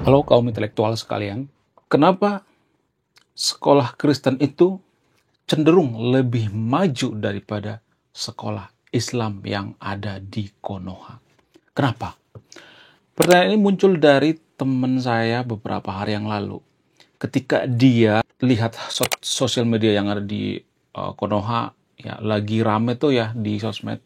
Halo kaum intelektual sekalian, kenapa sekolah Kristen itu cenderung lebih maju daripada sekolah Islam yang ada di Konoha? Kenapa? Pertanyaan ini muncul dari teman saya beberapa hari yang lalu. Ketika dia lihat sosial media yang ada di Konoha, ya lagi rame tuh ya di sosmed,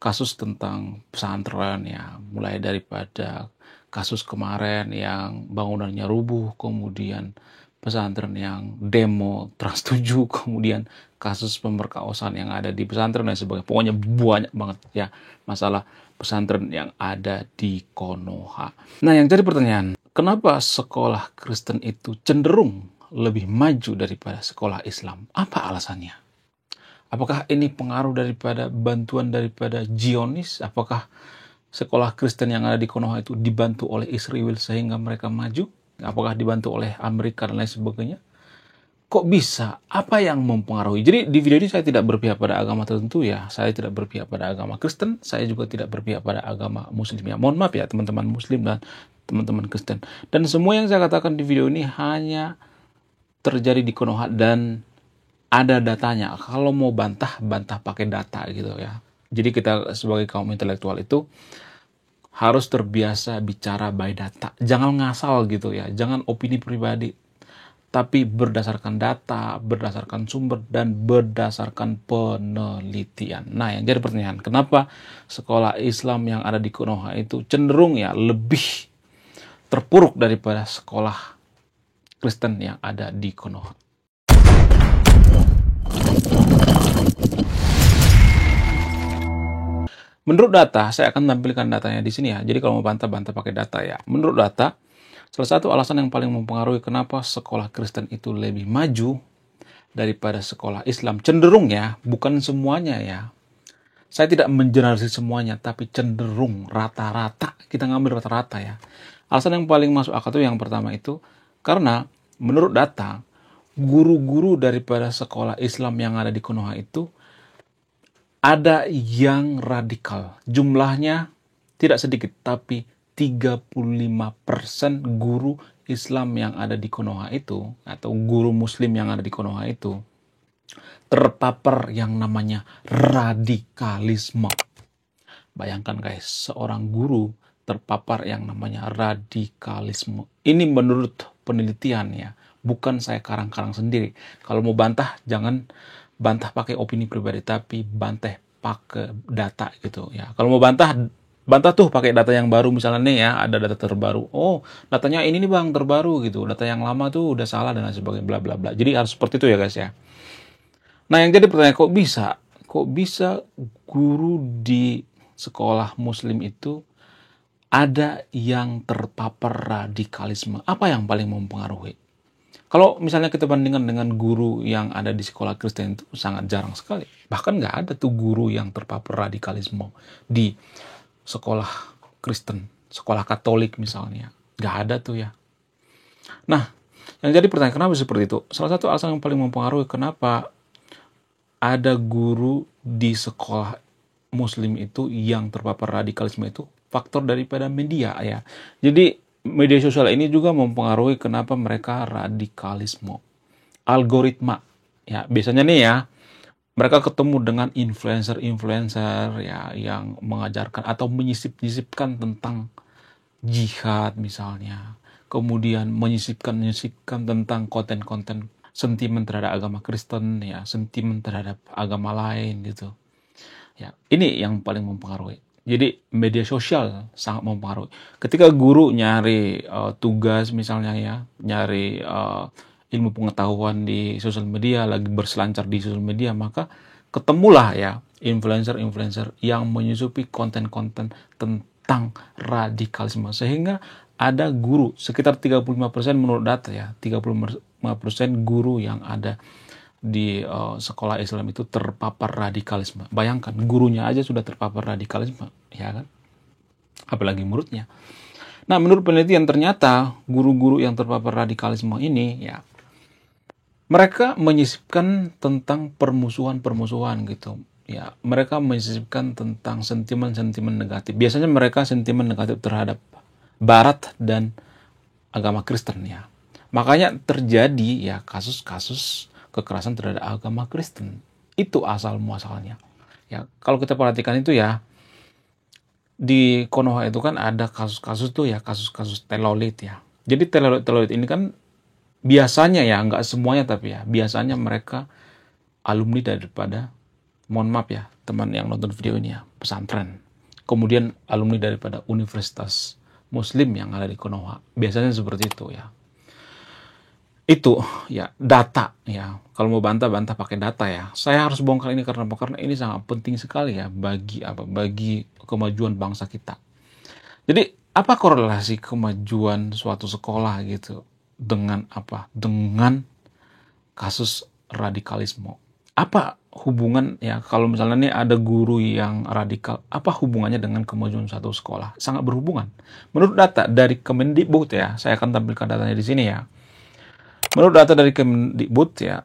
kasus tentang pesantren ya, mulai daripada kasus kemarin yang bangunannya rubuh, kemudian pesantren yang demo Trans 7, kemudian kasus pemerkosaan yang ada di pesantren dan sebagainya. Pokoknya banyak banget ya masalah pesantren yang ada di Konoha. Nah, yang jadi pertanyaan, kenapa sekolah Kristen itu cenderung lebih maju daripada sekolah Islam? Apa alasannya? Apakah ini pengaruh daripada bantuan daripada Zionis? Apakah sekolah Kristen yang ada di Konoha itu dibantu oleh Israel sehingga mereka maju? Apakah dibantu oleh Amerika dan lain sebagainya? Kok bisa? Apa yang mempengaruhi? Jadi di video ini saya tidak berpihak pada agama tertentu ya. Saya tidak berpihak pada agama Kristen. Saya juga tidak berpihak pada agama Muslim ya. Mohon maaf ya teman-teman Muslim dan teman-teman Kristen. Dan semua yang saya katakan di video ini hanya terjadi di Konoha dan ada datanya. Kalau mau bantah pakai data gitu ya. Jadi kita sebagai kaum intelektual itu harus terbiasa bicara by data. Jangan ngasal gitu ya. Jangan opini pribadi. Tapi berdasarkan data, berdasarkan sumber, dan berdasarkan penelitian. Nah, yang jadi pertanyaan, kenapa sekolah Islam yang ada di Konoha itu cenderung ya lebih terpuruk daripada sekolah Kristen yang ada di Konoha? Menurut data, saya akan tampilkan datanya di sini ya. Jadi kalau mau bantah pakai data ya. Menurut data, salah satu alasan yang paling mempengaruhi kenapa sekolah Kristen itu lebih maju daripada sekolah Islam. Cenderung ya, bukan semuanya ya. Saya tidak mengeneralisir semuanya, tapi cenderung rata-rata. Kita ngambil rata-rata ya. Alasan yang paling masuk akal itu yang pertama itu, karena menurut data, guru-guru daripada sekolah Islam yang ada di Konoha itu ada yang radikal. Jumlahnya tidak sedikit, tapi 35% guru Islam yang ada di Konoha itu, atau guru Muslim yang ada di Konoha itu, terpapar yang namanya radikalisme. Bayangkan guys, seorang guru terpapar yang namanya radikalisme. Ini menurut penelitian ya, bukan saya karang-karang sendiri. Kalau mau bantah, jangan bantah pakai opini pribadi, tapi bantah pakai data gitu ya. Kalau mau bantah tuh pakai data yang baru, misalnya nih ya, ada data terbaru. Oh, datanya ini nih bang, terbaru gitu. Data yang lama tuh udah salah dan lain sebagainya, bla bla bla. Jadi harus seperti itu ya guys ya. Nah, yang jadi pertanyaan, kok bisa? Kok bisa guru di sekolah Muslim itu ada yang terpapar radikalisme? Apa yang paling mempengaruhi? Kalau misalnya kita bandingkan dengan guru yang ada di sekolah Kristen itu sangat jarang sekali. Bahkan nggak ada tuh guru yang terpapar radikalisme di sekolah Kristen, sekolah Katolik misalnya. Nggak ada tuh ya. Nah, yang jadi pertanyaan, kenapa seperti itu? Salah satu alasan yang paling mempengaruhi kenapa ada guru di sekolah Muslim itu yang terpapar radikalisme itu faktor daripada media ya. Jadi media sosial ini juga mempengaruhi kenapa mereka radikalisme. Algoritma ya, biasanya nih ya, mereka ketemu dengan influencer ya yang mengajarkan atau menyisipkan tentang jihad misalnya. Kemudian menyisipkan tentang konten-konten sentimen terhadap agama Kristen ya, sentimen terhadap agama lain gitu. Ya, ini yang paling mempengaruhi. Jadi media sosial sangat mempengaruhi. Ketika guru nyari tugas misalnya ya, nyari ilmu pengetahuan di sosial media, lagi berselancar di sosial media, maka ketemulah ya influencer-influencer yang menyusupi konten-konten tentang radikalisme. Sehingga ada guru, sekitar 35% menurut data ya, 35% guru yang ada di sekolah Islam itu terpapar radikalisme. Bayangkan, gurunya aja sudah terpapar radikalisme, ya kan? Apalagi muridnya. Nah, menurut penelitian ternyata guru-guru yang terpapar radikalisme ini, ya, mereka menyisipkan tentang permusuhan-permusuhan gitu. Ya, mereka menyisipkan tentang sentimen-sentimen negatif. Biasanya mereka sentimen negatif terhadap Barat dan agama Kristen ya. Makanya terjadi ya kasus-kasus kekerasan terhadap agama Kristen. Itu asal muasalnya. Ya, kalau kita perhatikan itu ya, di Konoha itu kan ada kasus-kasus tuh ya, kasus-kasus telolit ya. Jadi telolit ini kan biasanya ya, nggak semuanya tapi ya, biasanya mereka alumni daripada, mohon maaf ya, teman yang nonton video ini ya, pesantren. Kemudian alumni daripada universitas Muslim yang ada di Konoha. Biasanya seperti itu ya. Itu ya data ya. Kalau mau bantah pakai data ya. Saya harus bongkar ini karena apa? Karena ini sangat penting sekali ya bagi apa? Bagi kemajuan bangsa kita. Jadi apa korelasi kemajuan suatu sekolah gitu dengan apa? Dengan kasus radikalisme. Apa hubungan ya kalau misalnya nih ada guru yang radikal, apa hubungannya dengan kemajuan satu sekolah? Sangat berhubungan. Menurut data dari Kemendikbud ya, saya akan tampilkan datanya di sini ya. Menurut data dari Kemendikbud ya,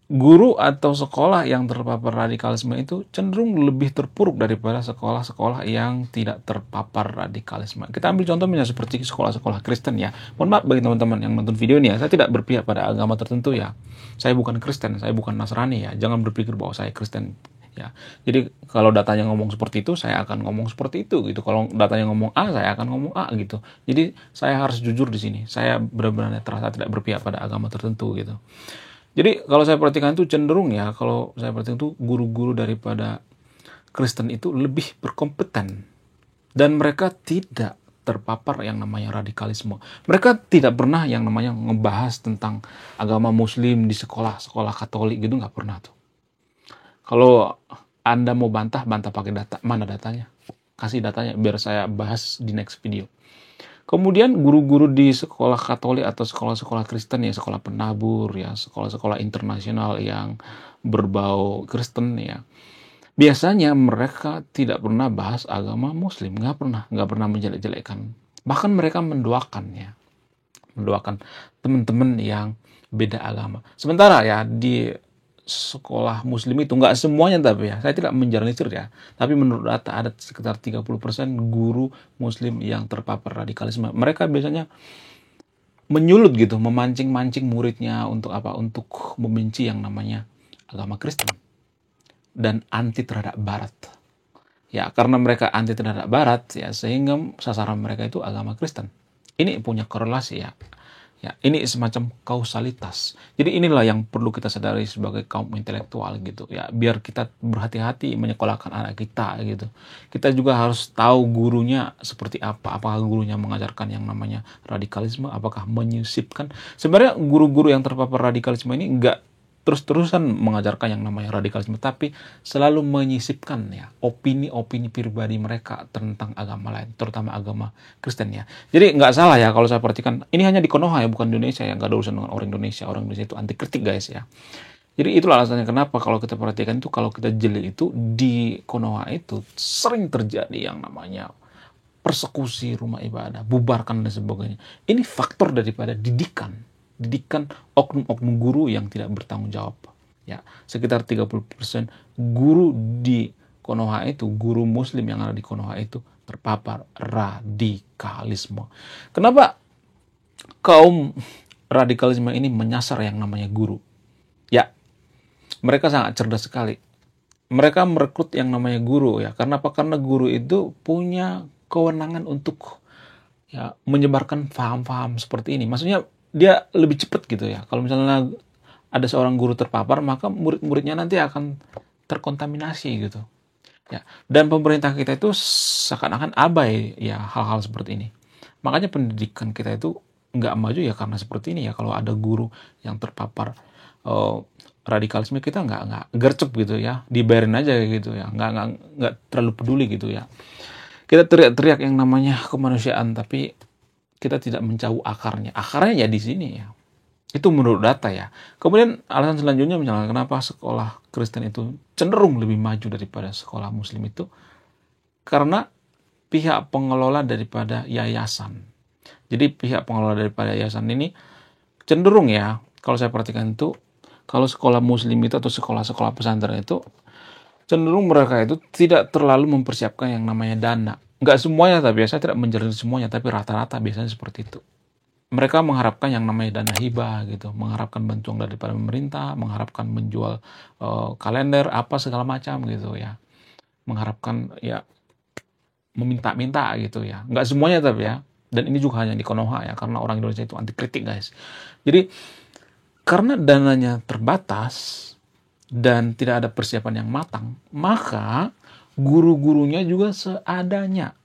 guru atau sekolah yang terpapar radikalisme itu cenderung lebih terpuruk daripada sekolah-sekolah yang tidak terpapar radikalisme. Kita ambil contohnya seperti sekolah-sekolah Kristen ya. Mohon maaf bagi teman-teman yang nonton video ini ya, saya tidak berpihak pada agama tertentu ya. Saya bukan Kristen, saya bukan Nasrani ya. Jangan berpikir bahwa saya Kristen ya. Jadi kalau datanya ngomong seperti itu, saya akan ngomong seperti itu gitu. Kalau datanya ngomong A, saya akan ngomong A gitu. Jadi saya harus jujur di sini. Saya benar-benar terasa tidak berpihak pada agama tertentu gitu. Jadi kalau saya perhatikan itu cenderung ya, kalau saya perhatikan itu guru-guru daripada Kristen itu lebih berkompeten dan mereka tidak terpapar yang namanya radikalisme. Mereka tidak pernah yang namanya ngebahas tentang agama Muslim di sekolah-sekolah Katolik gitu, nggak pernah tuh. Kalau Anda mau bantah pakai data. Mana datanya? Kasih datanya biar saya bahas di next video. Kemudian guru-guru di sekolah Katolik atau sekolah-sekolah Kristen ya, sekolah penabur ya, sekolah-sekolah internasional yang berbau Kristen ya. Biasanya mereka tidak pernah bahas agama Muslim, nggak pernah menjelek-jelekkan. Bahkan mereka mendoakan teman-teman yang beda agama. Sementara ya di sekolah Muslim itu nggak semuanya tapi ya, saya tidak menjernalisir ya, tapi menurut data ada sekitar 30% guru Muslim yang terpapar radikalisme. Mereka biasanya menyulut gitu, memancing-mancing muridnya untuk apa? Untuk membenci yang namanya agama Kristen dan anti terhadap Barat. Ya, karena mereka anti terhadap Barat ya, sehingga sasaran mereka itu agama Kristen. Ini punya korelasi ya. Ya, ini semacam kausalitas. Jadi inilah yang perlu kita sadari sebagai kaum intelektual gitu ya, biar kita berhati-hati menyekolahkan anak kita gitu. Kita juga harus tahu gurunya seperti apa. Apakah gurunya mengajarkan yang namanya radikalisme, apakah menyisipkan. Sebenarnya guru-guru yang terpapar radikalisme ini enggak terus-terusan mengajarkan yang namanya radikalisme, tapi selalu menyisipkan ya opini-opini pribadi mereka tentang agama lain, terutama agama Kristen ya. Jadi nggak salah ya kalau saya perhatikan, ini hanya di Konoha ya, bukan di Indonesia ya, nggak ada urusan dengan orang Indonesia. Orang Indonesia itu anti kritik guys ya. Jadi itulah alasannya kenapa kalau kita perhatikan itu, kalau kita jeli itu di Konoha itu sering terjadi yang namanya persekusi rumah ibadah, bubarkan dan sebagainya. Ini faktor daripada didikan oknum-oknum guru yang tidak bertanggung jawab. Ya, sekitar 30% guru di Konoha itu, guru Muslim yang ada di Konoha itu terpapar radikalisme. Kenapa kaum radikalisme ini menyasar yang namanya guru? Ya, mereka sangat cerdas sekali. Mereka merekrut yang namanya guru ya. Karena apa? Karena guru itu punya kewenangan untuk ya menyebarkan paham-paham seperti ini. Maksudnya dia lebih cepat gitu ya. Kalau misalnya ada seorang guru terpapar, maka murid-muridnya nanti akan terkontaminasi gitu. Ya. Dan pemerintah kita itu seakan-akan abai ya hal-hal seperti ini. Makanya pendidikan kita itu nggak maju ya karena seperti ini ya. Kalau ada guru yang terpapar radikalisme, kita nggak gercep gitu ya, dibayarin aja gitu ya, nggak terlalu peduli gitu ya. Kita teriak-teriak yang namanya kemanusiaan, tapi kita tidak mencabut akarnya. Akarnya ya di sini ya. Itu menurut data ya. Kemudian alasan selanjutnya misalnya kenapa sekolah Kristen itu cenderung lebih maju daripada sekolah Muslim itu, karena pihak pengelola daripada yayasan. Jadi pihak pengelola daripada yayasan ini cenderung ya, kalau saya perhatikan itu, kalau sekolah Muslim itu atau sekolah-sekolah pesantren itu cenderung mereka itu tidak terlalu mempersiapkan yang namanya dana. Nggak semuanya, tapi biasanya tidak menjalani semuanya, tapi rata-rata biasanya seperti itu. mereka mengharapkan yang namanya dana hibah gitu, mengharapkan bantuan daripada pemerintah, mengharapkan menjual kalender apa segala macam gitu ya, mengharapkan ya meminta-minta gitu ya. Nggak semuanya tapi ya. Dan ini juga hanya di Konoha ya, karena orang Indonesia itu anti kritik guys. Jadi karena dananya terbatas dan tidak ada persiapan yang matang, maka guru-gurunya juga seadanya.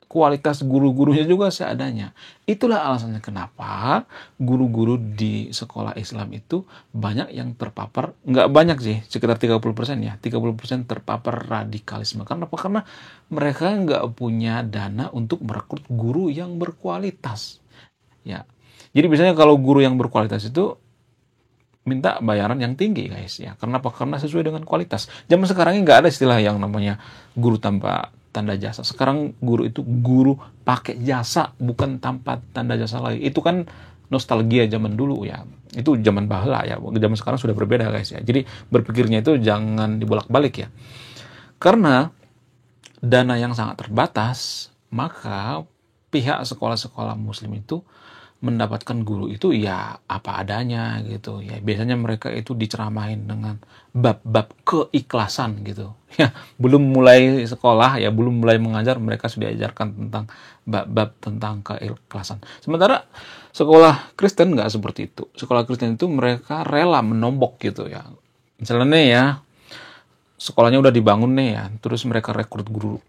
Kualitas guru-gurunya juga seadanya. Itulah alasannya kenapa guru-guru di sekolah Islam itu banyak yang terpapar, nggak banyak sih, sekitar 30% ya, 30% terpapar radikalisme. Karena apa? Karena mereka nggak punya dana untuk merekrut guru yang berkualitas. Ya, jadi biasanya kalau guru yang berkualitas itu minta bayaran yang tinggi guys ya. Karena apa? Karena sesuai dengan kualitas. Zaman sekarang ini nggak ada istilah yang namanya guru tanpa tanda jasa. Sekarang guru itu guru pakai jasa, bukan tanpa tanda jasa lagi. Itu kan nostalgia zaman dulu ya. Itu zaman bahla ya. Zaman sekarang sudah berbeda guys ya. Jadi berpikirnya itu jangan dibolak-balik ya. Karena dana yang sangat terbatas, maka pihak sekolah-sekolah muslim itu mendapatkan guru itu ya apa adanya gitu ya. Biasanya mereka itu diceramain dengan bab-bab keikhlasan gitu ya. Belum mulai sekolah ya, belum mulai mengajar, mereka sudah diajarkan tentang bab-bab tentang keikhlasan. Sementara sekolah Kristen nggak seperti itu. Sekolah Kristen itu mereka rela menombok gitu ya. Misalnya nih ya, sekolahnya udah dibangun nih ya, terus mereka rekrut guru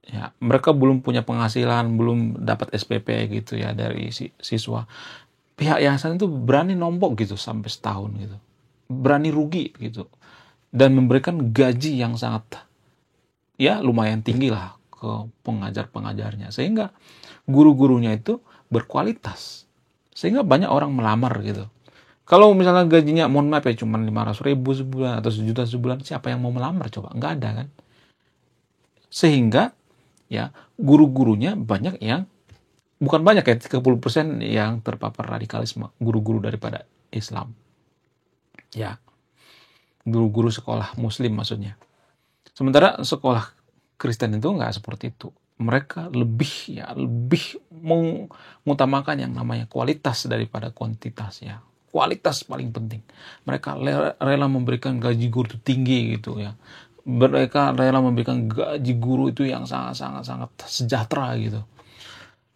ya, mereka belum punya penghasilan, belum dapat SPP gitu ya dari siswa. Pihak yayasan itu berani nombok gitu sampai setahun gitu, berani rugi gitu, dan memberikan gaji yang sangat ya lumayan tinggi lah ke pengajar-pengajarnya, sehingga guru-gurunya itu berkualitas, sehingga banyak orang melamar gitu. Kalau misalnya gajinya mohon maaf ya cuma 500.000 sebulan atau 1 juta sebulan, siapa yang mau melamar coba? Nggak ada kan. Sehingga ya guru-gurunya banyak yang, bukan banyak ya, 30% yang terpapar radikalisme, guru-guru daripada Islam ya, guru-guru sekolah muslim maksudnya. Sementara sekolah Kristen itu nggak seperti itu. Mereka lebih mengutamakan yang namanya kualitas daripada kuantitas ya. Kualitas paling penting. Mereka rela memberikan gaji guru itu tinggi gitu ya. Mereka rela memberikan gaji guru itu yang sangat sejahtera gitu.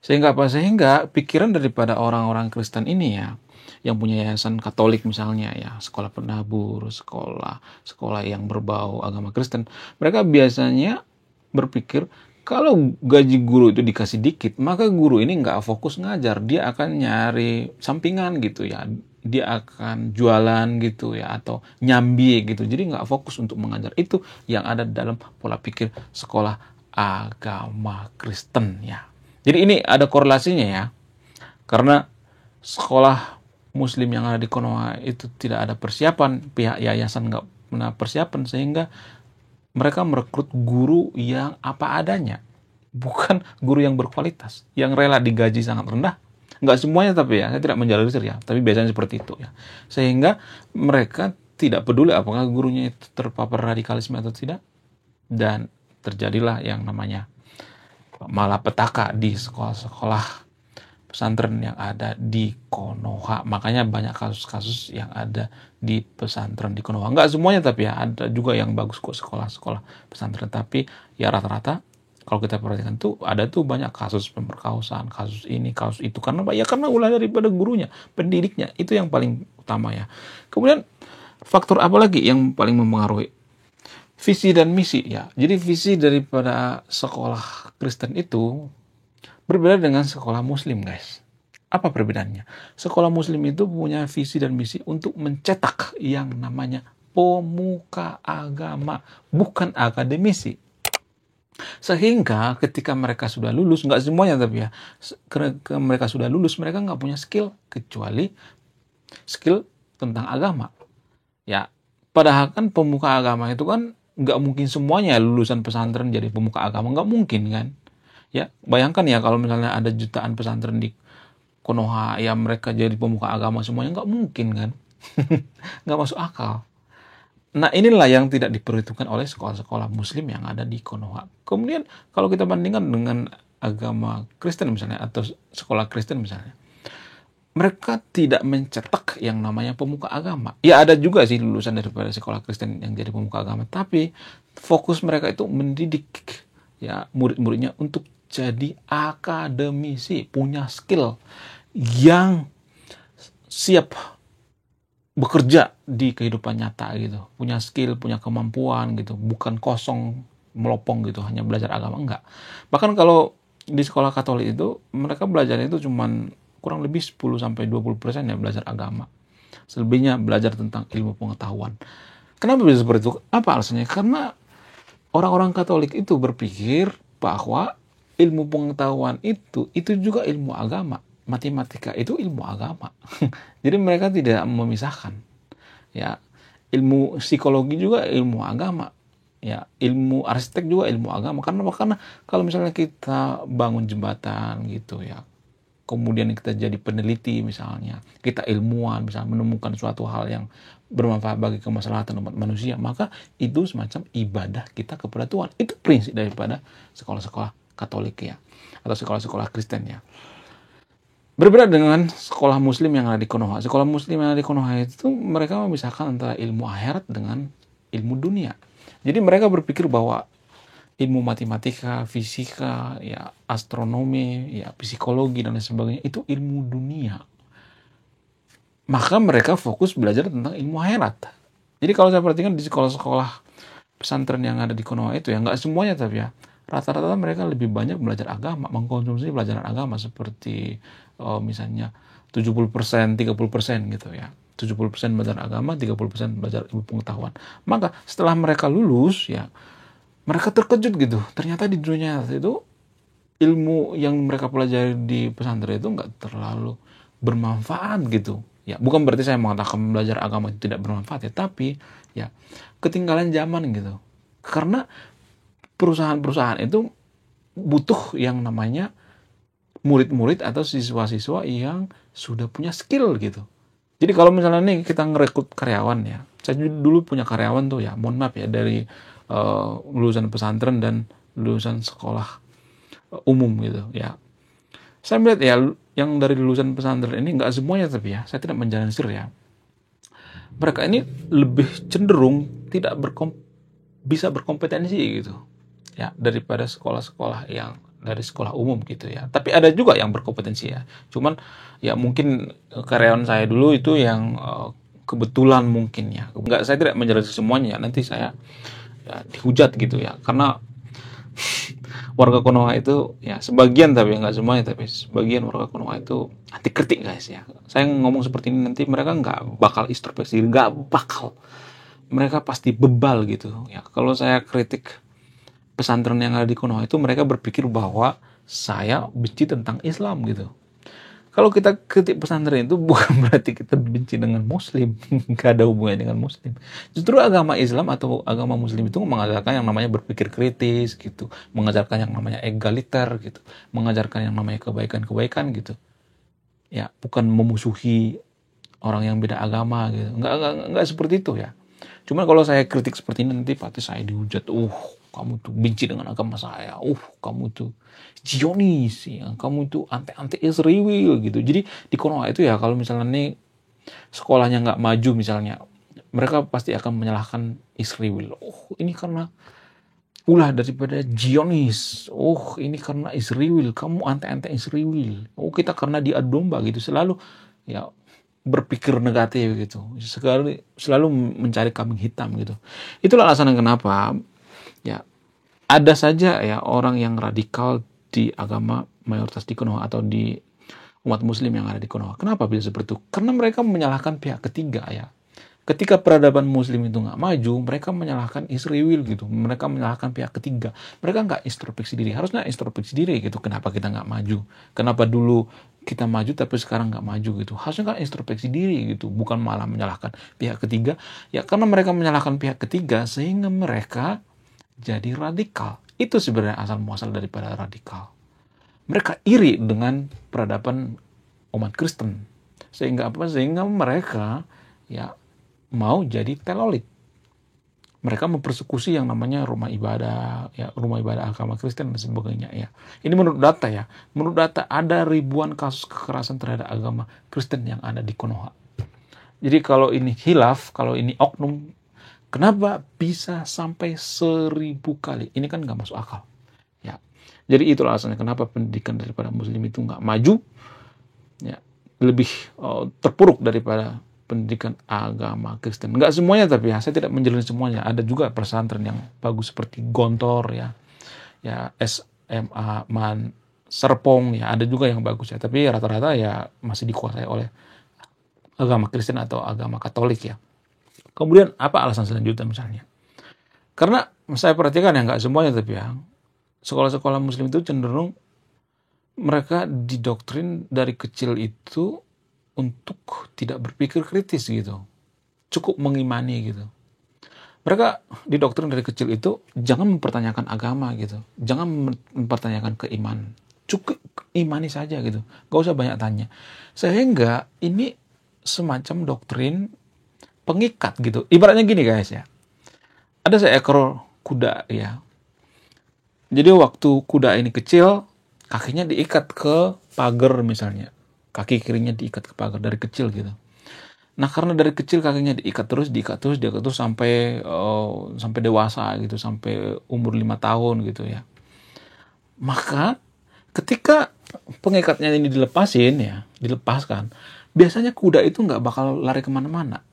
Sehingga apa? Sehingga pikiran daripada orang-orang Kristen ini ya, yang punya yayasan Katolik misalnya ya, sekolah penabur, sekolah yang berbau agama Kristen, mereka biasanya berpikir kalau gaji guru itu dikasih dikit, maka guru ini nggak fokus ngajar, dia akan nyari sampingan gitu ya, dia akan jualan gitu ya, atau nyambi gitu, jadi nggak fokus untuk mengajar. Itu yang ada dalam pola pikir sekolah agama Kristen ya. Jadi ini ada korelasinya ya, karena sekolah muslim yang ada di Konoha itu tidak ada persiapan, pihak yayasan nggak pernah persiapan, sehingga mereka merekrut guru yang apa adanya, bukan guru yang berkualitas, yang rela digaji sangat rendah. Nggak semuanya tapi ya, saya tidak menjelajahi ya, tapi biasanya seperti itu ya. Sehingga mereka tidak peduli apakah gurunya itu terpapar radikalisme atau tidak, dan terjadilah yang namanya malapetaka di sekolah-sekolah pesantren yang ada di Konoha. Makanya banyak kasus-kasus yang ada di pesantren di Konoha. Nggak semuanya tapi ya, ada juga yang bagus kok sekolah-sekolah pesantren. Tapi ya rata-rata kalau kita perhatikan tuh ada tuh banyak kasus pemerkosaan, kasus ini, kasus itu. Karena apa? Ya karena ulah daripada gurunya, pendidiknya. Itu yang paling utama ya. Kemudian faktor apa lagi yang paling mempengaruhi? Visi dan misi ya. Jadi visi daripada sekolah Kristen itu berbeda dengan sekolah muslim guys. Apa perbedaannya? Sekolah muslim itu punya visi dan misi untuk mencetak yang namanya pemuka agama, bukan akademisi. Sehingga ketika mereka sudah lulus, nggak semuanya tapi ya, mereka sudah lulus, mereka nggak punya skill kecuali skill tentang agama. Ya, padahal kan pemuka agama itu kan nggak mungkin semuanya lulusan pesantren jadi pemuka agama, nggak mungkin kan. Ya, bayangkan ya kalau misalnya ada jutaan pesantren di Konoha, ya mereka jadi pemuka agama semuanya, nggak mungkin kan. Nggak masuk akal. Nah inilah yang tidak diperhitungkan oleh sekolah-sekolah muslim yang ada di Konoha. Kemudian kalau kita bandingkan dengan agama Kristen misalnya, atau sekolah Kristen misalnya, mereka tidak mencetak yang namanya pemuka agama. Ya ada juga sih lulusan daripada sekolah Kristen yang jadi pemuka agama, tapi fokus mereka itu mendidik ya murid-muridnya untuk jadi akademisi, punya skill yang siap bekerja di kehidupan nyata gitu, punya skill, punya kemampuan gitu, bukan kosong melopong gitu hanya belajar agama, enggak. Bahkan kalau di sekolah Katolik itu mereka belajar itu cuman kurang lebih 10-20% ya belajar agama, selebihnya belajar tentang ilmu pengetahuan. Kenapa bisa seperti itu? Apa alasannya? Karena orang-orang Katolik itu berpikir bahwa ilmu pengetahuan itu juga ilmu agama. Matematika itu ilmu agama. Jadi mereka tidak memisahkan. Ya, ilmu psikologi juga ilmu agama. Ya, ilmu arsitek juga ilmu agama. Karena kalau misalnya kita bangun jembatan gitu ya, kemudian kita jadi peneliti misalnya, kita ilmuwan misalnya menemukan suatu hal yang bermanfaat bagi kemaslahatan umat manusia, maka itu semacam ibadah kita kepada Tuhan. Itu prinsip daripada sekolah-sekolah Katolik ya, atau sekolah-sekolah Kristen ya. Berbeda dengan sekolah muslim yang ada di Konoha. Sekolah muslim yang ada di Konoha itu mereka memisahkan antara ilmu akhirat dengan ilmu dunia. Jadi mereka berpikir bahwa ilmu matematika, fisika, ya astronomi, ya psikologi dan lain sebagainya itu ilmu dunia. Maka mereka fokus belajar tentang ilmu akhirat. Jadi kalau saya perhatikan di sekolah-sekolah pesantren yang ada di Konoha itu ya, nggak semuanya tapi ya, rata-rata mereka lebih banyak belajar agama, mengkonsumsi pelajaran agama seperti misalnya 70%, 30% gitu ya. 70% belajar agama, 30% belajar ilmu pengetahuan. Maka setelah mereka lulus ya, mereka terkejut gitu. Ternyata di dunia itu ilmu yang mereka pelajari di pesantren itu nggak terlalu bermanfaat gitu. Ya, bukan berarti saya mengatakan belajar agama itu tidak bermanfaat ya, tapi ya ketinggalan zaman gitu. Karena perusahaan-perusahaan itu butuh yang namanya murid-murid atau siswa-siswa yang sudah punya skill gitu. Jadi kalau misalnya nih kita ngerekrut karyawan ya, saya dulu punya karyawan tuh ya, mohon maaf ya dari lulusan pesantren dan lulusan sekolah umum gitu ya. Saya melihat ya yang dari lulusan pesantren ini nggak semuanya tapi ya, saya tidak menjelansir ya. Mereka ini lebih cenderung tidak bisa berkompetensi gitu ya daripada sekolah-sekolah yang dari sekolah umum gitu ya. Tapi ada juga yang berkompetensi ya. Cuman ya mungkin karyawan saya dulu itu yang kebetulan mungkin ya. Enggak, saya tidak menjelaskan semuanya ya. Nanti saya ya, dihujat gitu ya. Karena warga Konoha itu ya sebagian tapi nggak semuanya, tapi sebagian warga Konoha itu anti kritik guys ya. Saya ngomong seperti ini nanti mereka nggak bakal introspeksi, nggak bakal, mereka pasti bebal gitu ya. Kalau saya kritik pesantren yang ada di Konoha itu, mereka berpikir bahwa saya benci tentang Islam gitu. Kalau kita kritik pesantren itu bukan berarti kita benci dengan Muslim, nggak ada hubungannya dengan Muslim. Justru agama Islam atau agama Muslim itu mengajarkan yang namanya berpikir kritis gitu, mengajarkan yang namanya egaliter gitu, mengajarkan yang namanya kebaikan-kebaikan gitu. Ya, bukan memusuhi orang yang beda agama gitu. Nggak seperti itu ya. Cuman kalau saya kritik seperti ini nanti pasti saya dihujat. Kamu tuh benci dengan agama saya. Kamu tuh Zionis ya. Kamu tuh anti Israel gitu. Jadi di Konoha itu ya kalau misalnya nih sekolahnya nggak maju misalnya, mereka pasti akan menyalahkan Israel. Ini karena ulah daripada Zionis. Ini karena Israel. Kamu anti Israel. Kita karena diadu domba gitu. Selalu ya berpikir negatif gitu, selalu mencari kambing hitam gitu. Itulah alasan kenapa ya ada saja ya orang yang radikal di agama mayoritas di Konoha atau di umat Muslim yang ada di Konoha. Kenapa bisa seperti itu? Karena mereka menyalahkan pihak ketiga ya. Ketika peradaban Muslim itu nggak maju, mereka menyalahkan Israel gitu. Mereka menyalahkan pihak ketiga. Mereka nggak introspeksi diri. Harusnya introspeksi diri gitu. Kenapa kita nggak maju? Kenapa dulu kita maju tapi sekarang nggak maju gitu? Harusnya kan introspeksi diri gitu. Bukan malah menyalahkan pihak ketiga. Ya karena mereka menyalahkan pihak ketiga sehingga mereka jadi radikal. Itu sebenarnya asal muasal daripada radikal. Mereka iri dengan peradaban umat Kristen. Sehingga apa? Sehingga mereka ya mau jadi telolit. Mereka mempersekusi yang namanya rumah ibadah, ya, rumah ibadah agama Kristen dan sebagainya, ya. Ini menurut data, ya. Menurut data ada ribuan kasus kekerasan terhadap agama Kristen yang ada di Konoha. Jadi kalau ini hilaf, kalau ini oknum, kenapa bisa sampai 1000 kali? Ini kan nggak masuk akal, ya. Jadi itulah alasannya kenapa pendidikan daripada Muslim itu nggak maju, ya, lebih terpuruk daripada pendidikan agama Kristen. Nggak semuanya, tapi ya, saya tidak menjelin semuanya. Ada juga pesantren yang bagus seperti Gontor, ya, SMA Man Serpong, ya, ada juga yang bagus, ya. Tapi rata-rata ya masih dikuasai oleh agama Kristen atau agama Katolik, ya. Kemudian apa alasan selanjutnya misalnya? Karena saya perhatikan ya nggak semuanya, tapi ya sekolah-sekolah Muslim itu cenderung mereka didoktrin dari kecil itu untuk tidak berpikir kritis gitu. Cukup mengimani gitu. Mereka didoktrin dari kecil itu jangan mempertanyakan agama gitu. Jangan mempertanyakan keimanan. Cukup imani saja gitu. Gak usah banyak tanya. Sehingga ini semacam doktrin pengikat gitu. Ibaratnya gini guys, ya. Ada seekor kuda, ya. Jadi waktu kuda ini kecil, kakinya diikat ke pagar misalnya. Kaki kirinya diikat ke pagar dari kecil gitu. Nah, karena dari kecil kakinya diikat terus sampai dewasa gitu, sampai umur 5 tahun gitu, ya. Maka ketika pengikatnya ini dilepaskan, biasanya kuda itu nggak bakal lari kemana-mana.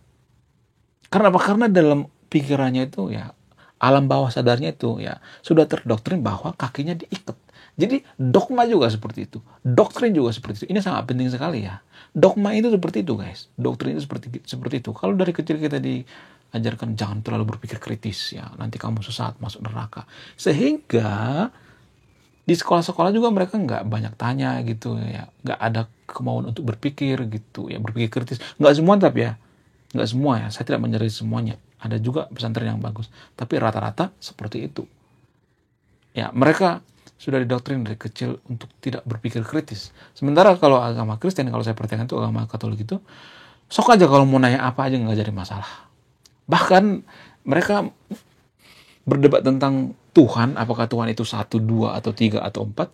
Karena apa? Karena dalam pikirannya itu, ya, alam bawah sadarnya itu, ya, sudah terdoktrin bahwa kakinya diikat. Jadi dogma juga seperti itu, doktrin juga seperti itu. Ini sangat penting sekali, ya. Dogma itu seperti itu guys, doktrin itu seperti itu. Kalau dari kecil kita diajarkan jangan terlalu berpikir kritis, ya, nanti kamu sesat masuk neraka. Sehingga di sekolah-sekolah juga mereka nggak banyak tanya gitu, ya, nggak ada kemauan untuk berpikir gitu, ya, berpikir kritis. Nggak semua, tapi ya, nggak semua, ya. Saya tidak menjadi semuanya. Ada juga pesantren yang bagus, tapi rata-rata seperti itu. Ya, mereka sudah didoktrin dari kecil untuk tidak berpikir kritis. Sementara kalau agama Kristen, kalau saya perhatikan itu agama Katolik itu, sok aja kalau mau nanya apa aja nggak jadi masalah. Bahkan mereka berdebat tentang Tuhan, apakah Tuhan itu 1, 2, atau 3, atau 4.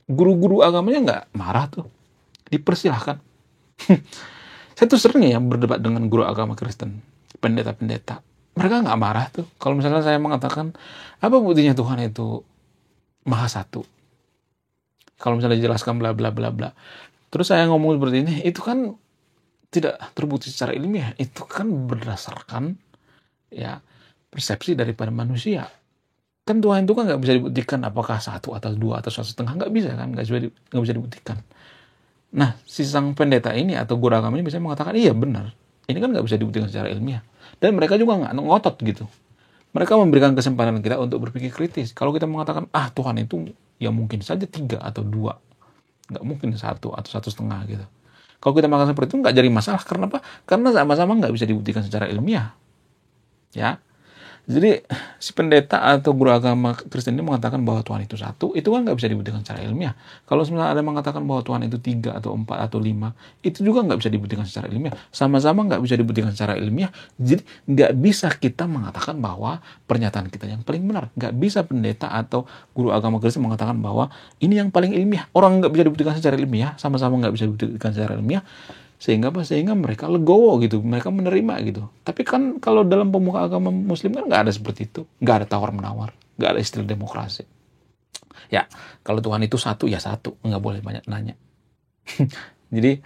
Guru-guru agamanya nggak marah tuh. Dipersilahkan. Saya tuh sering ya berdebat dengan guru agama Kristen, pendeta-pendeta. Mereka nggak marah tuh. Kalau misalnya saya mengatakan, apa buktinya Tuhan itu Maha Satu? Kalau misalnya dijelaskan bla bla bla bla. Terus saya ngomong seperti ini, itu kan tidak terbukti secara ilmiah. Itu kan berdasarkan, ya, persepsi daripada manusia. Kan Tuhan itu kan nggak bisa dibuktikan apakah 1 atau 2 atau 1,5, nggak bisa kan, nggak bisa dibuktikan. Nah, si sang pendeta ini atau guru agama ini bisa mengatakan iya benar, ini kan nggak bisa dibuktikan secara ilmiah. Dan mereka juga nggak ngotot gitu. Mereka memberikan kesempatan kita untuk berpikir kritis. Kalau kita mengatakan Tuhan itu ya mungkin saja 3 atau 2, nggak mungkin 1 atau 1,5 gitu. Kalau kita mengatakan seperti itu nggak jadi masalah. Karena apa? Karena sama-sama nggak bisa dibuktikan secara ilmiah, ya. Jadi si pendeta atau guru agama Kristen ini mengatakan bahwa Tuhan itu 1, itu kan nggak bisa dibuktikan secara ilmiah. Kalau misalnya ada mengatakan bahwa Tuhan itu 3 atau 4 atau 5, itu juga nggak bisa dibuktikan secara ilmiah. Sama-sama nggak bisa dibuktikan secara ilmiah. Jadi nggak bisa kita mengatakan bahwa pernyataan kita yang paling benar. Nggak bisa pendeta atau guru agama Kristen mengatakan bahwa ini yang paling ilmiah. Orang nggak bisa dibuktikan secara ilmiah, sama-sama nggak bisa dibuktikan secara ilmiah. Sehingga apa? Sehingga mereka legowo gitu, mereka menerima gitu. Tapi kan kalau dalam pemuka agama Muslim kan nggak ada seperti itu, nggak ada tawar-menawar, nggak ada istilah demokrasi. Ya, kalau Tuhan itu 1 ya 1, nggak boleh banyak nanya. Jadi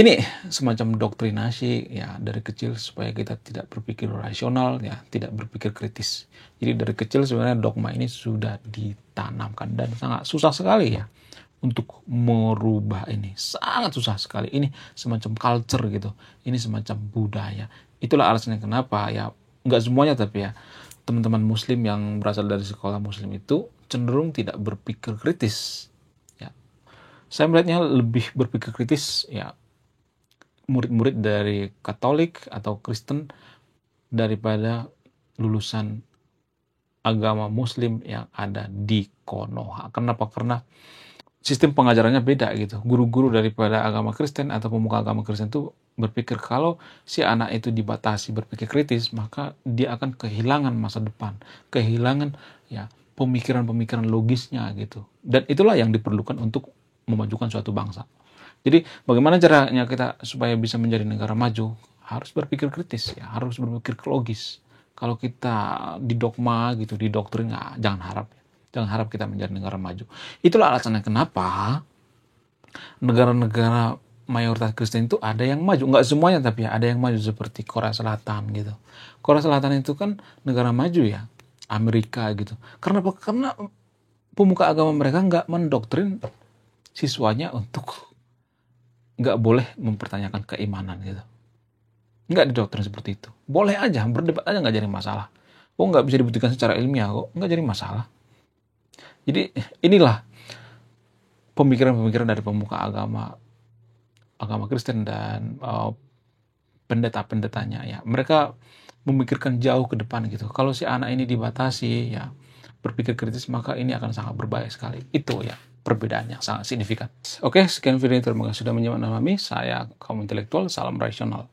ini semacam doktrinasi, ya, dari kecil supaya kita tidak berpikir rasional, ya, tidak berpikir kritis. Jadi dari kecil sebenarnya dogma ini sudah ditanamkan dan sangat susah sekali, ya, untuk merubah ini. Sangat susah sekali. Ini semacam culture gitu. Ini semacam budaya. Itulah alasannya kenapa, ya, nggak semuanya, tapi ya teman-teman Muslim yang berasal dari sekolah Muslim itu cenderung tidak berpikir kritis. Ya. Saya melihatnya lebih berpikir kritis, ya, murid-murid dari Katolik atau Kristen daripada lulusan agama Muslim yang ada di Konoha. Kenapa? Karena sistem pengajarannya beda gitu. Guru-guru daripada agama Kristen atau pemuka agama Kristen itu berpikir kalau si anak itu dibatasi berpikir kritis, maka dia akan kehilangan masa depan, kehilangan ya pemikiran-pemikiran logisnya gitu. Dan itulah yang diperlukan untuk memajukan suatu bangsa. Jadi bagaimana caranya kita supaya bisa menjadi negara maju? Harus berpikir kritis ya, harus berpikir logis. Kalau kita didogma gitu, didoktrin, jangan harap. Jangan harap kita menjadi negara maju. Itulah alasannya kenapa negara-negara mayoritas Kristen itu ada yang maju. Nggak semuanya tapi ada yang maju seperti Korea Selatan gitu. Korea Selatan itu kan negara maju ya. Amerika gitu. Karena apa? Karena pemuka agama mereka nggak mendoktrin siswanya untuk nggak boleh mempertanyakan keimanan gitu. Nggak didoktrin seperti itu. Boleh aja, berdebat aja nggak jadi masalah. Oh nggak bisa dibuktikan secara ilmiah kok, nggak jadi masalah. Jadi inilah pemikiran-pemikiran dari pemuka agama Kristen dan pendeta-pendetanya ya. Mereka memikirkan jauh ke depan gitu. Kalau si anak ini dibatasi ya berpikir kritis, maka ini akan sangat berbahaya sekali. Itu ya perbedaan yang sangat signifikan. Oke, sekian video ini. Terima kasih sudah menyimak kami. Saya kaum intelektual, salam rasional.